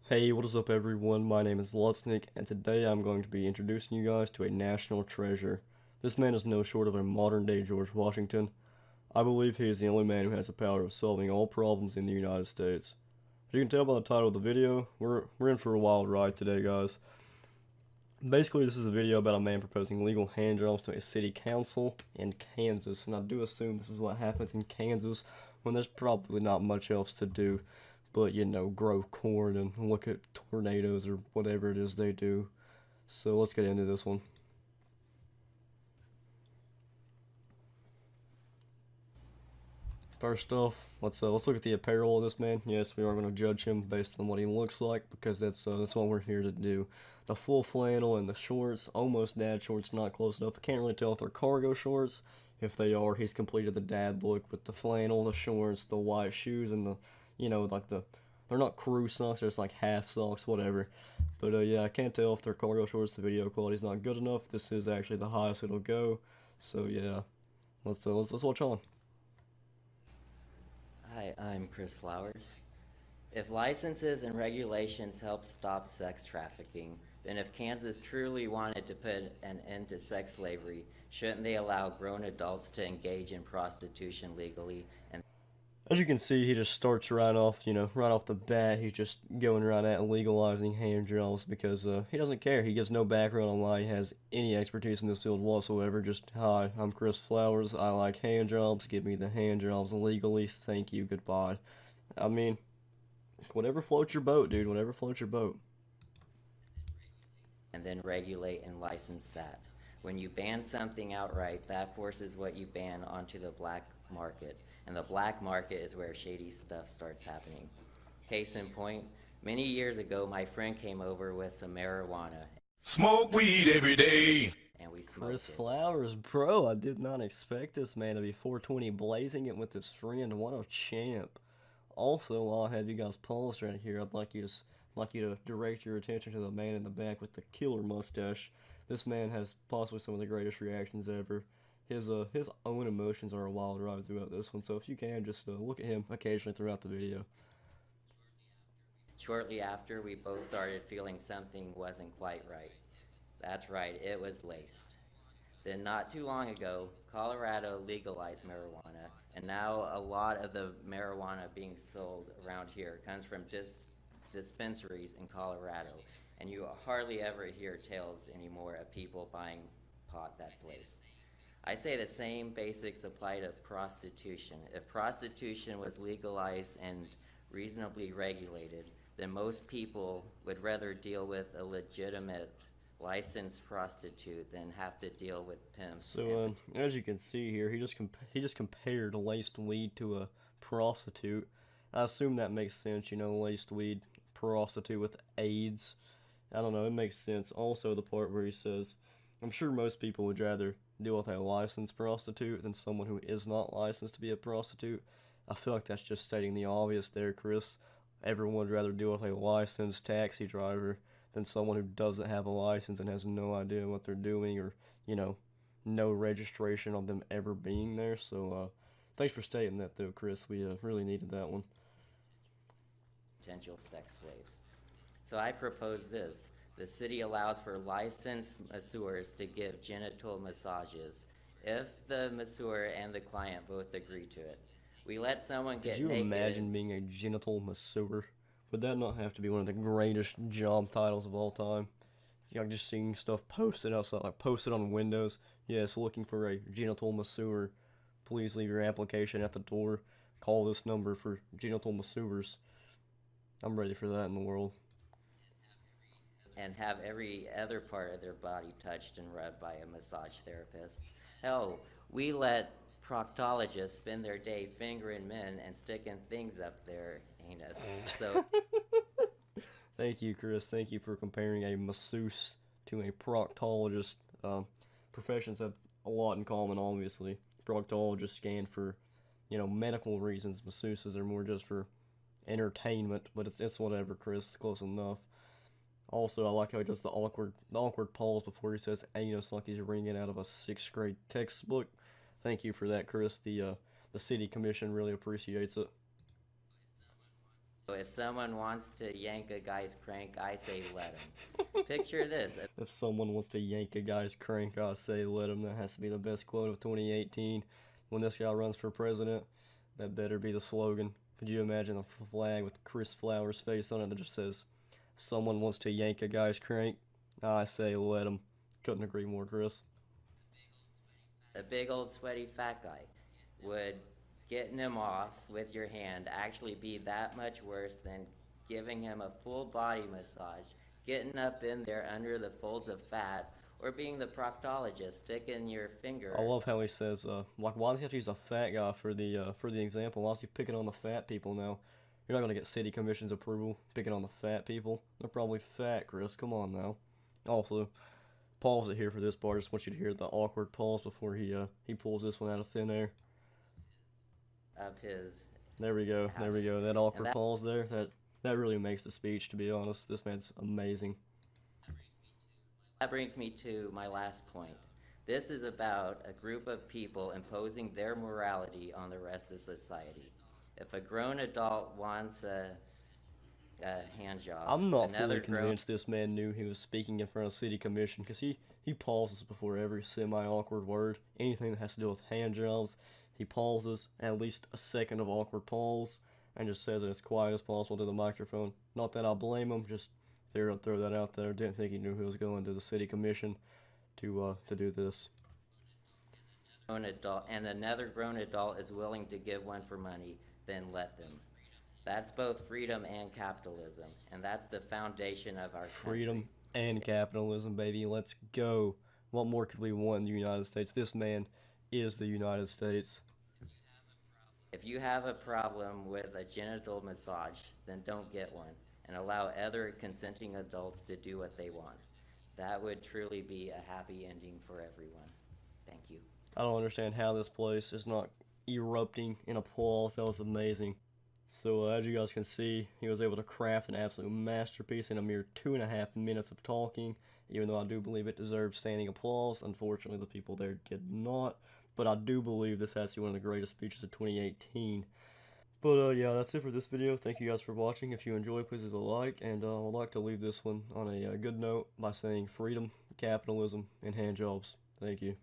Hey, what is up everyone? My name is Lutznik, and today I'm going to be introducing you guys to a national treasure. This man is no short of a modern-day George Washington. I believe he is the only man who has the power of solving all problems in the United States. As you can tell by the title of the video, we're in for a wild ride today, guys. Basically, this is a video about a man proposing legal hand jobs to a city council in Kansas, and I do assume this is what happens in Kansas when there's probably not much else to do but, grow corn and look at tornadoes or whatever it is they do. So let's get into this one. First off, let's look at the apparel of this man. Yes, we are going to judge him based on what he looks like because that's what we're here to do. The full flannel and the shorts, almost dad shorts, not close enough. I can't really tell if they're cargo shorts. If they are, he's completed the dad look with the flannel, the shorts, the white shoes, and they're not crew socks, they're just like half socks, whatever. But yeah, I can't tell if they're cargo shorts. The video quality's not good enough. This is actually the highest it'll go. So yeah, let's watch on. Hi, I'm Chris Flowers. If licenses and regulations help stop sex trafficking, then if Kansas truly wanted to put an end to sex slavery, shouldn't they allow grown adults to engage in prostitution legally? And As you can see, he just starts right off, right off the bat. He's just going right at legalizing hand jobs because he doesn't care. He gives no background on why he has any expertise in this field whatsoever. Just, hi, I'm Chris Flowers. I like hand jobs. Give me the hand jobs legally. Thank you. Goodbye. I mean, whatever floats your boat, dude. Whatever floats your boat. then regulate and license that. When you ban something outright, that forces what you ban onto the black market. And the black market is where shady stuff starts happening. Case in point, many years ago, my friend came over with some marijuana. Smoke weed every day. And we smoked Chris it. Flowers, bro, I did not expect this man to be 420 blazing it with his friend. What a champ. Also, while I have you guys paused right here, I'd like you to direct your attention to the man in the back with the killer mustache. This man has possibly some of the greatest reactions ever. His own emotions are a wild ride throughout this one, so if you can, just look at him occasionally throughout the video. Shortly after, we both started feeling something wasn't quite right. That's right, it was laced. Then not too long ago, Colorado legalized marijuana, and now a lot of the marijuana being sold around here comes from dispensaries in Colorado, and you hardly ever hear tales anymore of people buying pot that's laced. I say the same basics apply to prostitution. If prostitution was legalized and reasonably regulated, then most people would rather deal with a legitimate licensed prostitute than have to deal with pimps. So, as you can see here, he just compared laced weed to a prostitute. I assume that makes sense, laced weed, prostitute with AIDS. I don't know, it makes sense. Also, the part where he says, I'm sure most people would rather deal with a licensed prostitute than someone who is not licensed to be a prostitute. I feel like that's just stating the obvious there, Chris. Everyone would rather deal with a licensed taxi driver than someone who doesn't have a license and has no idea what they're doing or, no registration on them ever being there. So, thanks for stating that, though, Chris. We really needed that one. Potential sex slaves. So I propose this. The city allows for licensed masseurs to give genital massages if the masseur and the client both agree to it. We let someone get Could you naked. imagine being a genital masseur? Would that not have to be one of the greatest job titles of all time? Just seeing stuff posted outside, like posted on windows. Yes, looking for a genital masseur. Please leave your application at the door. Call this number for genital masseurs. I'm ready for that in the world. And have every other part of their body touched and rubbed by a massage therapist. Hell, we let proctologists spend their day fingering men and sticking things up their anus. So Thank you, Chris. Thank you for comparing a masseuse to a proctologist. Professions have a lot in common, obviously. Proctologists scan for, medical reasons. Masseuses are more just for entertainment, but it's whatever, Chris. It's close enough. Also, I like how he does the awkward pause before he says anus like he's reading it out of a 6th grade textbook. Thank you for that, Chris. The city commission really appreciates it. If someone wants to yank a guy's crank, I say let him. Picture this. If someone wants to yank a guy's crank, I say let him. That has to be the best quote of 2018. When this guy runs for president, that better be the slogan. Could you imagine a flag with Chris Flowers' face on it that just says, someone wants to yank a guy's crank? I say let him. Couldn't agree more, Chris. A big old sweaty fat guy. Would getting him off with your hand actually be that much worse than giving him a full body massage, getting up in there under the folds of fat, or being the proctologist sticking your finger? I love how he says, like, why does he have to use a fat guy for the example? Why is he picking on the fat people now? You're not gonna get city commission's approval picking on the fat people. They're probably fat, Chris. Come on now. Also, pause it here for this part. I just want you to hear the awkward pause before he pulls this one out of thin air. Of his. There we go. house. There we go. That awkward pause there. That really makes the speech. To be honest, this man's amazing. That brings me to my last point. This is about a group of people imposing their morality on the rest of society. If a grown adult wants a hand job, I'm not fully convinced this man knew he was speaking in front of city commission, because he pauses before every semi-awkward word. Anything that has to do with hand jobs, he pauses, at least a second of awkward pause, and just says it as quiet as possible to the microphone. Not that I blame him, just figured I'd throw that out there. Didn't think he knew he was going to the city commission to do this. Grown adult, and another grown adult is willing to give one for money, then let them. That's both freedom and capitalism, and that's the foundation of our Freedom and capitalism, baby. Let's go. What more could we want in the United States? This man is the United States. If you have a problem with a genital massage, then don't get one, and allow other consenting adults to do what they want. That would truly be a happy ending for everyone. Thank you. I don't understand how this place is not erupting in applause. That was amazing. So as you guys can see, he was able to craft an absolute masterpiece in a mere 2.5 minutes of talking, even though I do believe it deserves standing applause. Unfortunately, the people there did not, but I do believe this has to be one of the greatest speeches of 2018. But yeah, that's it for this video. Thank you guys for watching. If you enjoyed, please leave a like, and I would like to leave this one on a good note by saying freedom, capitalism, and hand jobs. Thank you.